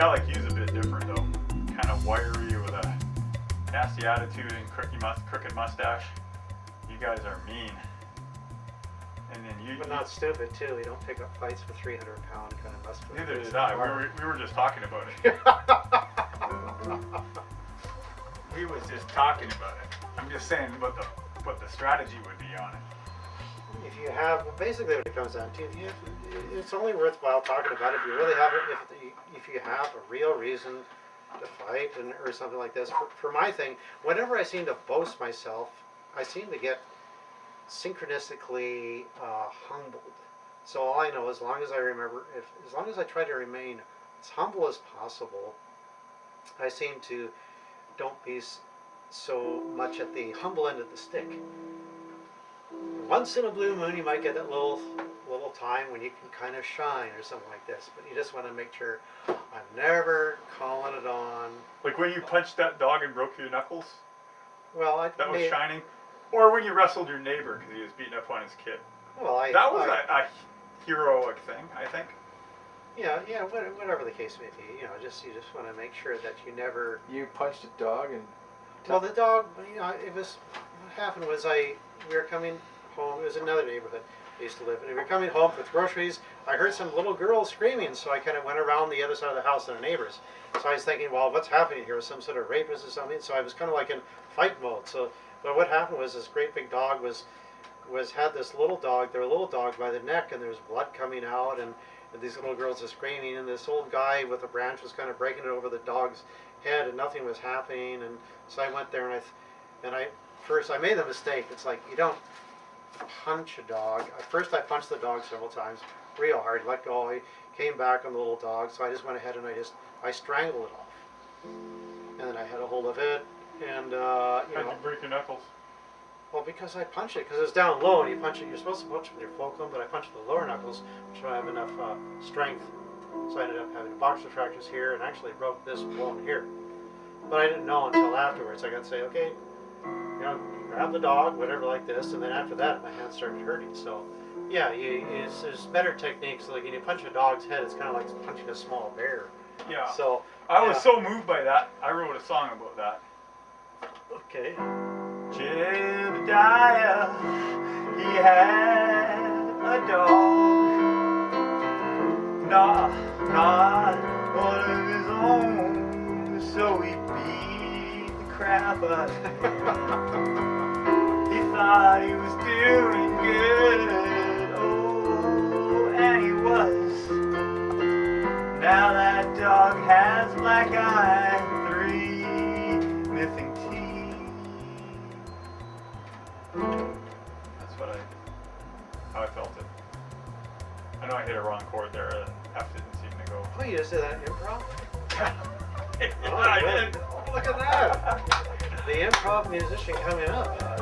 guy like you's a bit different though. Kind of wiry with a nasty attitude and crooked mustache. You guys are mean. And then you. But not stupid too. We don't pick up fights with 300-pound kind of muscular. Neither did I. We were just talking about it. We was just talking about it. I'm just saying what the strategy would be on it. If you have, basically what it comes down to, it's only worthwhile talking about it if you really have it, if you have a real reason to fight or something like this. For my thing, whenever I seem to boast myself, I seem to get synchronistically humbled. So all I know, as long as I remember, as long as I try to remain as humble as possible, I seem to don't be so much at the humble end of the stick. Once in a blue moon, you might get that little time when you can kind of shine or something like this, but you just want to make sure I'm never calling it on. Like when you punched that dog and broke your knuckles? Well, that was shining? Or when you wrestled your neighbor because he was beating up on his kid? Well, that was a heroic thing, I think. Yeah, whatever the case may be, you just want to make sure that you never. You punched a dog and. Well, the dog, it was. What happened was we were coming home. It was another neighborhood I used to live in. We were coming home with groceries. I heard some little girl screaming, so I kind of went around the other side of the house to the neighbors. So I was thinking, well, what's happening here? Was some sort of rapist or something? So I was kind of like in fight mode. So, but what happened was this great big dog had this little dog, their little dog by the neck, and there was blood coming out, and these little girls are screaming, and this old guy with a branch was kind of breaking it over the dog's head, and nothing was happening. And so I went there, and I made the mistake. It's like you don't punch a dog. First I punched the dog several times, real hard, let go. I came back on the little dog, so I just went ahead and I strangled it off. And then I had a hold of it, and How'd you break your knuckles? Well, because I punched it, because it's down low, and you punch it. You're supposed to punch with your fulcrum, but I punched the lower knuckles, which don't have enough strength. So I ended up having boxer fractures here, and actually broke this bone here. But I didn't know until afterwards. I got to say, okay, grab the dog, whatever, like this, and then after that, my hand started hurting. So, yeah, there's better techniques. Like when you punch a dog's head, it's kind of like punching a small bear. Yeah. So I was so moved by that. I wrote a song about that. Okay. Jebediah, he had a dog, not one of his own, so he beat the crap out of him. He thought he was doing good, oh, and he was. Now that dog has black eye and 3 missing teeth. That's how I felt it. I know I hit a wrong chord there. F didn't seem to go. Oh, you just did that improv? Yeah, Oh, I did. Oh, look at that. The improv musician coming up.